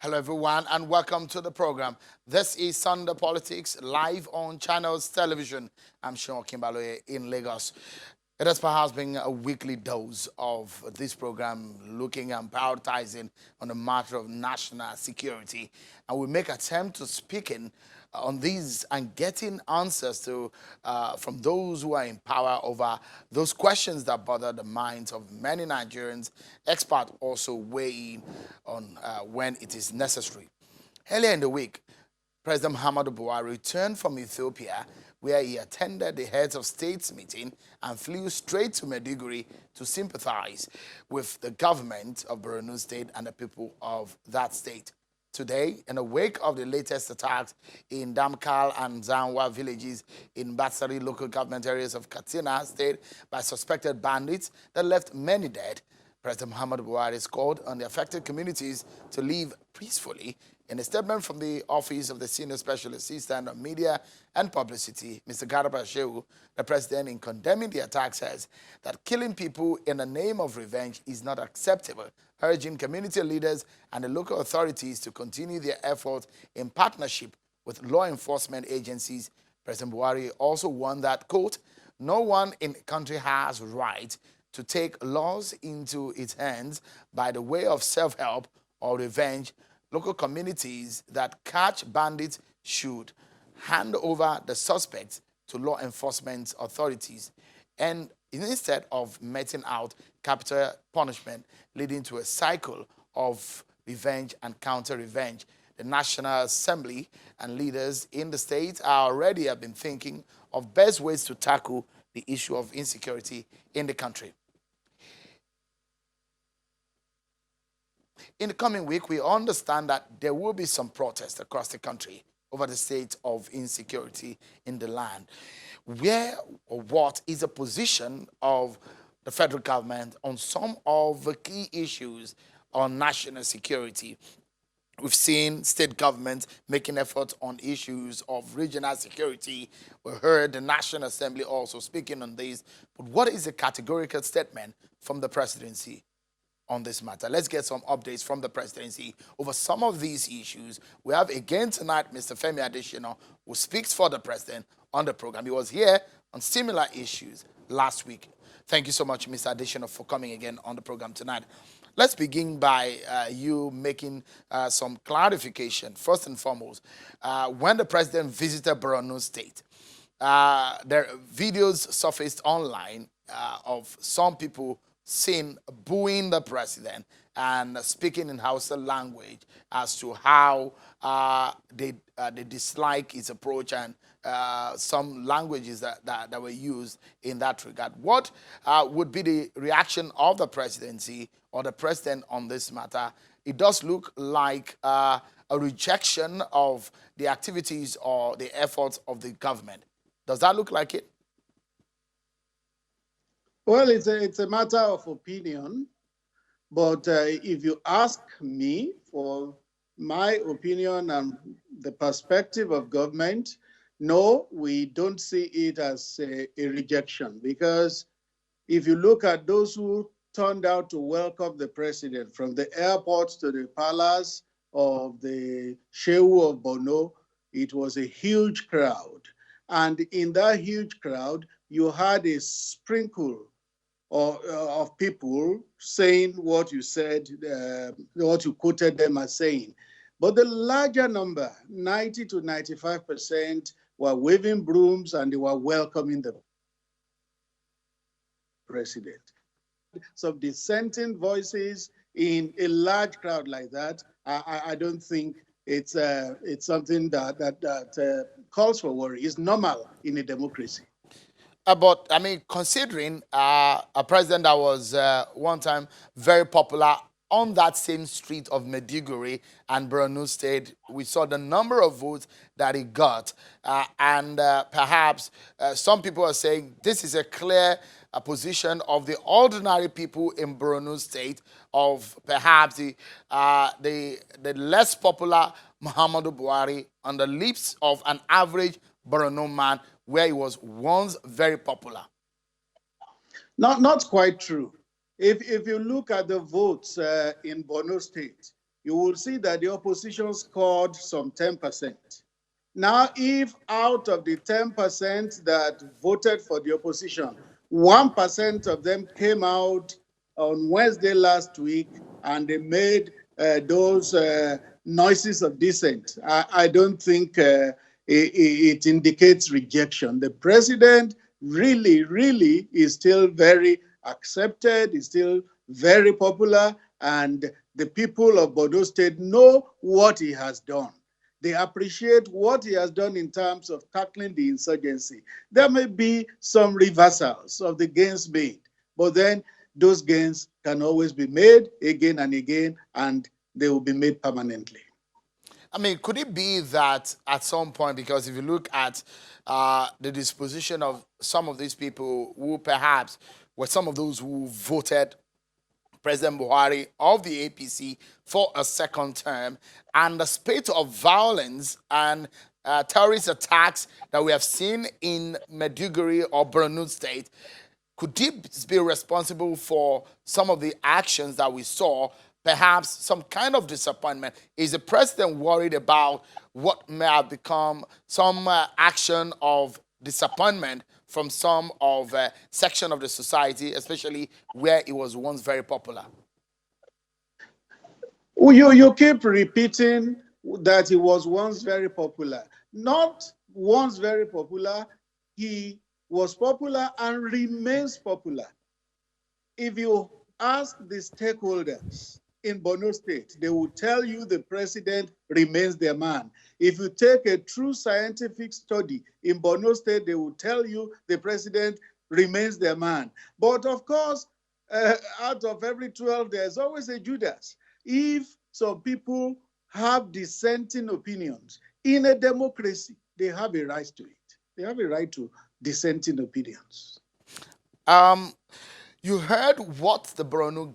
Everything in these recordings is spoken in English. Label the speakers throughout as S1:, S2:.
S1: Hello, everyone, and welcome to the program. This is Sunday Politics live on Channels Television. I'm Sean Kimbaloye in Lagos. It has perhaps been a weekly dose of this program looking and prioritizing on the matter of national security. And we make attempt to speak in on these and getting answers to from those who are in power over those questions that bother the minds of many Nigerians. Experts also weigh in on when it is necessary. Earlier in the week, President Muhammadu Buhari returned from Ethiopia, where he attended the heads of states meeting and flew straight to Maiduguri to sympathize with the government of Borno State and the people of that state. Today, in the wake of the latest attacks in Damkal and Zanwa villages in Batsari local government areas of Katsina State by suspected bandits that left many dead, President Muhammadu Buhari called on the affected communities to live peacefully. In a statement from the Office of the Senior Special Assistant on Media and Publicity, Mr. Garba Shehu, the president, in condemning the attack, says that killing people in the name of revenge is not acceptable, urging community leaders and the local authorities to continue their efforts in partnership with law enforcement agencies. President Buhari also warned that, quote, no one in the country has right to take laws into its hands by the way of self-help or revenge. Local communities that catch bandits should hand over the suspects to law enforcement authorities and instead of meting out capital punishment leading to a cycle of revenge and counter-revenge. The National Assembly and leaders in the state already have been thinking of best ways to tackle the issue of insecurity in the country. In the coming week, we understand that there will be some protests across the country over the state of insecurity in the land. Where or what is the position of the federal government on some of the key issues on national security? We've seen state governments making efforts on issues of regional security. We heard the National Assembly also speaking on this. But what is the categorical statement from the presidency on this matter? Let's get some updates from the presidency over some of these issues. We have again tonight Mr. Femi Adesina, who speaks for the president on the program. He was here on similar issues last week. Thank you so much, Mr. Adesina, for coming again on the program tonight. Let's begin by you making some clarification. First and foremost, when the president visited Borno State, there are videos surfaced online of some people seen booing the president and speaking in Hausa language as to how they dislike his approach and some languages that were used in that regard. What would be the reaction of the presidency or the president on this matter? It does look like a rejection of the activities or the efforts of the government. Does that look like it?
S2: Well, it's a matter of opinion, but if you ask me for my opinion and the perspective of government, no, we don't see it as a rejection, because if you look at those who turned out to welcome the president from the airport to the palace of the Shehu of Borno, it was a huge crowd. And in that huge crowd, you had a sprinkle of people saying what you said, what you quoted them as saying. But the larger number, 90 to 95%, were waving brooms and they were welcoming the president. Some dissenting voices in a large crowd like that, I don't think it's something that calls for worry. It's normal in a democracy.
S1: But I mean, considering a president that was one time very popular on that same street of Maiduguri and Borno State, we saw the number of votes that he got. And perhaps some people are saying this is a clear position of the ordinary people in Borno State, of perhaps the less popular Muhammadu Buhari on the lips of an average Borno man, where he was once very popular.
S2: Not quite true. If you look at the votes in Borno State, you will see that the opposition scored some 10%. Now, if out of the 10% that voted for the opposition, 1% of them came out on Wednesday last week and they made those noises of dissent, I don't think it indicates rejection. The president really is still very accepted, is still very popular, and the people of Borno State know what he has done. They appreciate what he has done in terms of tackling the insurgency. There may be some reversals of the gains made, but then those gains can always be made again and again, and they will be made permanently.
S1: I mean, could it be that at some point, because if you look at the disposition of some of these people who perhaps were some of those who voted President Buhari of the APC for a second term, and the spate of violence and terrorist attacks that we have seen in Maiduguri or Borno State, could this be responsible for some of the actions that we saw? Perhaps some kind of disappointment. Is the president worried about what may have become some action of disappointment from some of section of the society, especially where it was once very popular?
S2: You keep repeating that he was once very popular. Not once very popular, he was popular and remains popular. If you ask the stakeholders in Borno State, they will tell you the president remains their man. If you take a true scientific study in Borno State, they will tell you the president remains their man. But of course, out of every 12, there's always a Judas. If some people have dissenting opinions in a democracy, they have a right to it. They have a right to dissenting opinions.
S1: You heard what the Borno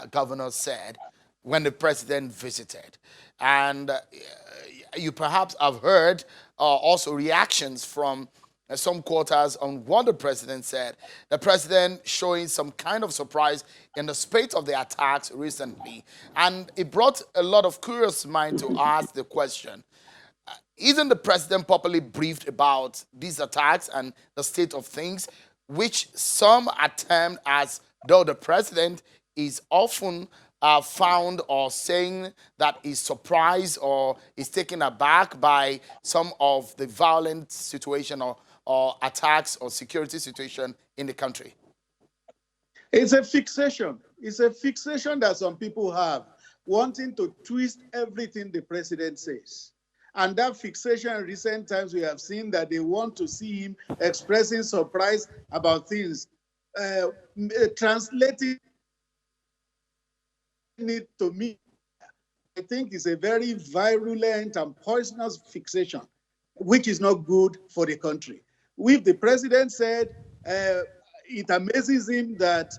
S1: governor said when the president visited. And you perhaps have heard also reactions from some quarters on what the president said. The president showing some kind of surprise in the spate of the attacks recently. And it brought a lot of curious mind to ask the question, isn't the president properly briefed about these attacks and the state of things, which some attempt as though the president is often found or saying that he's surprised or is taken aback by some of the violent situation or attacks or security situation in the country?
S2: It's a fixation. It's a fixation that some people have, wanting to twist everything the president says. And that fixation in recent times, we have seen that they want to see him expressing surprise about things, translating it to me. I think it's a very virulent and poisonous fixation, which is not good for the country. If the president said it amazes him that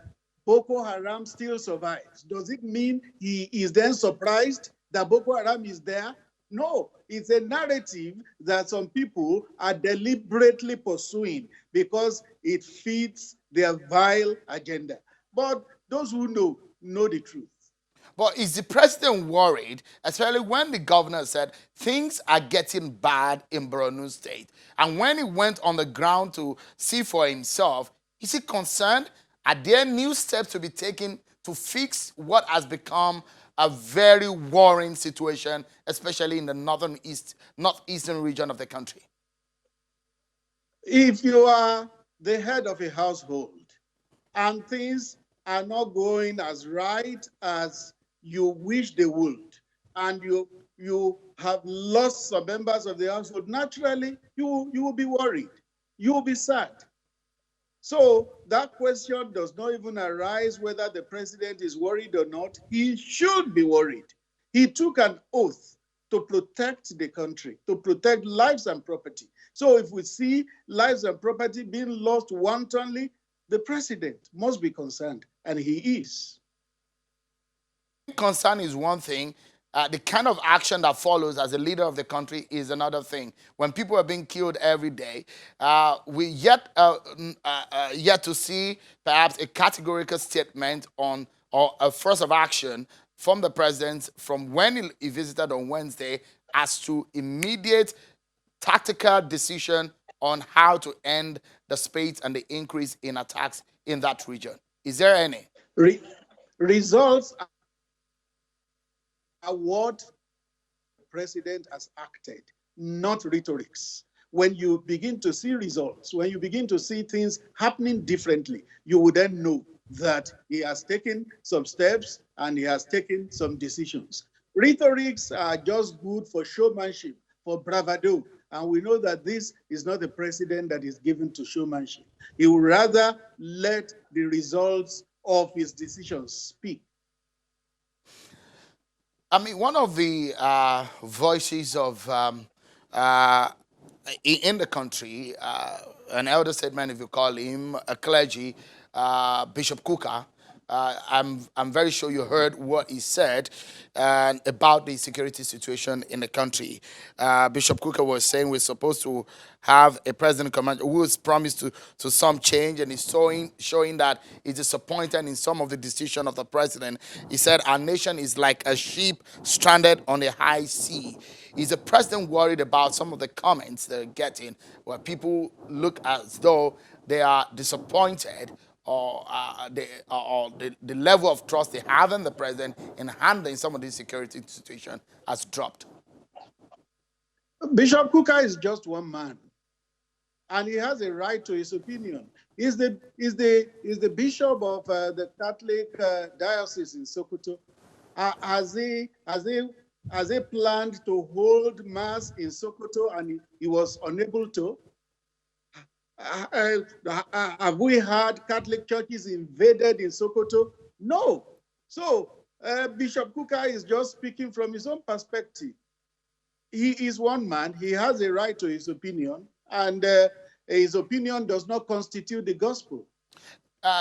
S2: Boko Haram still survives, does it mean he is then surprised that Boko Haram is there? No, it's a narrative that some people are deliberately pursuing because it fits their vile agenda. But those who know the truth.
S1: But is the president worried, especially when the governor said things are getting bad in Borno State? And when he went on the ground to see for himself, is he concerned? Are there new steps to be taken to fix what has become a very worrying situation, especially in the northeastern region of the country?
S2: If you are the head of a household and things are not going as right as you wish they would, and you have lost some members of the household, naturally you will be worried. You will be sad. So that question does not even arise whether the president is worried or not. He should be worried. He took an oath to protect the country, to protect lives and property. So if we see lives and property being lost wantonly, the president must be concerned, and he is.
S1: Concern is one thing. The kind of action that follows as a leader of the country is another thing. When people are being killed every day, we yet to see perhaps a categorical statement on or a force of action from the president from when he visited on Wednesday as to immediate tactical decision on how to end the spate and the increase in attacks in that region. Is there any?
S2: Re- Results are what the president has acted, not rhetorics. When you begin to see results, when you begin to see things happening differently, you will then know that he has taken some steps and he has taken some decisions. Rhetorics are just good for showmanship, for bravado. And we know that this is not a president that is given to showmanship. He would rather let the results of his decisions speak.
S1: I mean, one of the voices of in the country, an elder statesman, if you call him, a clergy, Bishop Kuka. I'm very sure you heard what he said about the security situation in the country. Bishop Kuka was saying we're supposed to have a president commander who has promised to some change, and he's showing that he's disappointed in some of the decision of the president. He said our nation is like a ship stranded on a high sea. Is the president worried about some of the comments they're getting where people look as though they are disappointed or the level of trust they have in the president in handling some of these security situations has dropped?
S2: Bishop Kuka is just one man, and he has a right to his opinion. He's the bishop of the Catholic diocese in Sokoto. Has he planned to hold mass in Sokoto and he was unable to? Have we had Catholic churches invaded in Sokoto? No. So Bishop Kuka is just speaking from his own perspective. He is one man. He has a right to his opinion, and his opinion does not constitute the gospel.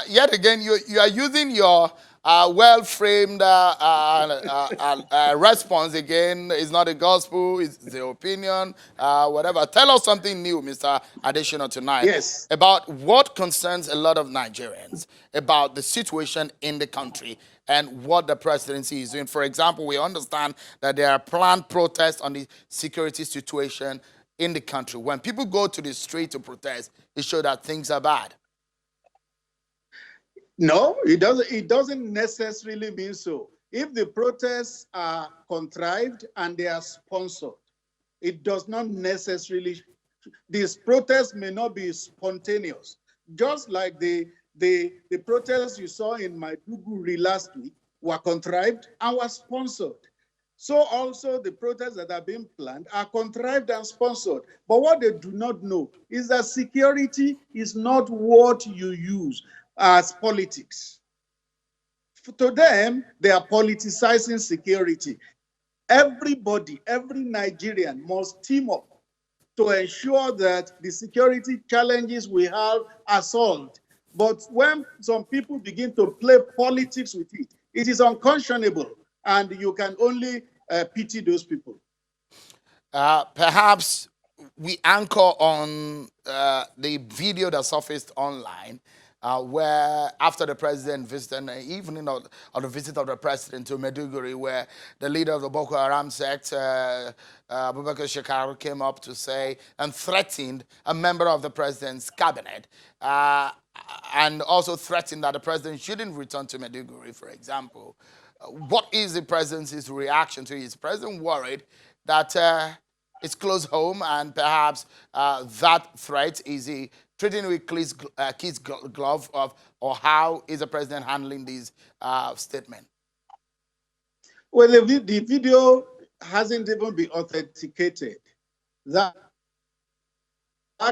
S1: Yet again, you are using your well-framed response again. It's not the gospel, it's the opinion, whatever. Tell us something new, Mr. Additional, tonight.
S2: Yes.
S1: About what concerns a lot of Nigerians about the situation in the country and what the presidency is doing. For example, we understand that there are planned protests on the security situation in the country. When people go to the street to protest, it shows that things are bad.
S2: No, it doesn't. It doesn't necessarily mean so. If the protests are contrived and they are sponsored, it does not necessarily. These protests may not be spontaneous. Just like the protests you saw in Maiduguri last week were contrived and were sponsored. So also the protests that are being planned are contrived and sponsored. But what they do not know is that security is not what you use as politics. To them, they are politicizing security. Everybody, every Nigerian must team up to ensure that the security challenges we have are solved. But when some people begin to play politics with it, it is unconscionable, and you can only pity those people.
S1: Perhaps we anchor on the video that surfaced online where after the president visited, evening of the visit of the president to Maiduguri, where the leader of the Boko Haram sect, Abubakar Shekau, came up to say and threatened a member of the president's cabinet, and also threatened that the president shouldn't return to Maiduguri, for example. What is the presidency's reaction to it? Is the president worried that it's close home and perhaps that threat is he treating with kid's glove of, or how is the president handling these statement?
S2: Well, the video hasn't even been authenticated. That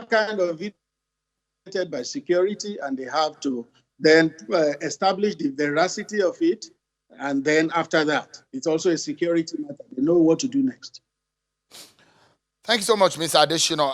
S2: kind of video by security, and they have to then establish the veracity of it. And then after that, it's also a security matter. They know what to do next.
S1: Thank you so much, Mr. Additional.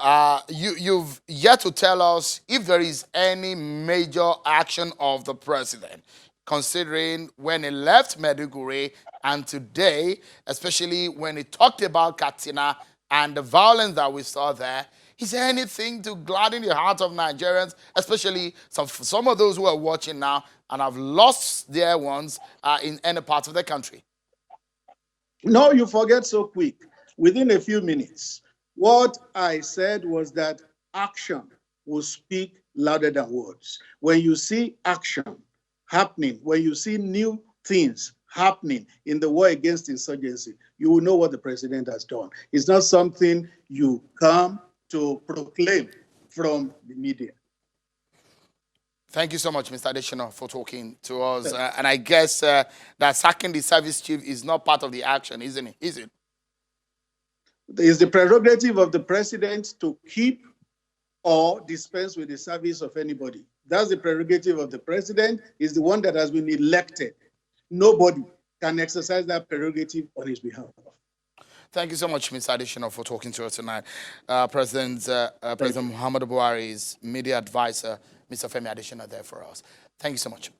S1: You've yet to tell us if there is any major action of the president, considering when he left Maiduguri and today, especially when he talked about Katsina and the violence that we saw there. Is there anything to gladden the heart of Nigerians, especially some of those who are watching now and have lost their ones in any part of the country?
S2: No, you forget so quick. Within a few minutes, what I said was that action will speak louder than words. When you see action happening, when you see new things happening in the war against insurgency, you will know what the president has done. It's not something you come to proclaim from the media.
S1: Thank you so much, Mr. Additional, for talking to us. And I guess that sacking the service chief is not part of the action, isn't it? Is it?
S2: It's the prerogative of the president to keep or dispense with the service of anybody. That's the prerogative of the president, is the one that has been elected. Nobody can exercise that prerogative on his behalf.
S1: Thank you so much, Mr. Additional, for talking to us tonight. President Muhammadu Buhari's media advisor, Mr. Femi Additional, there for us. Thank you so much.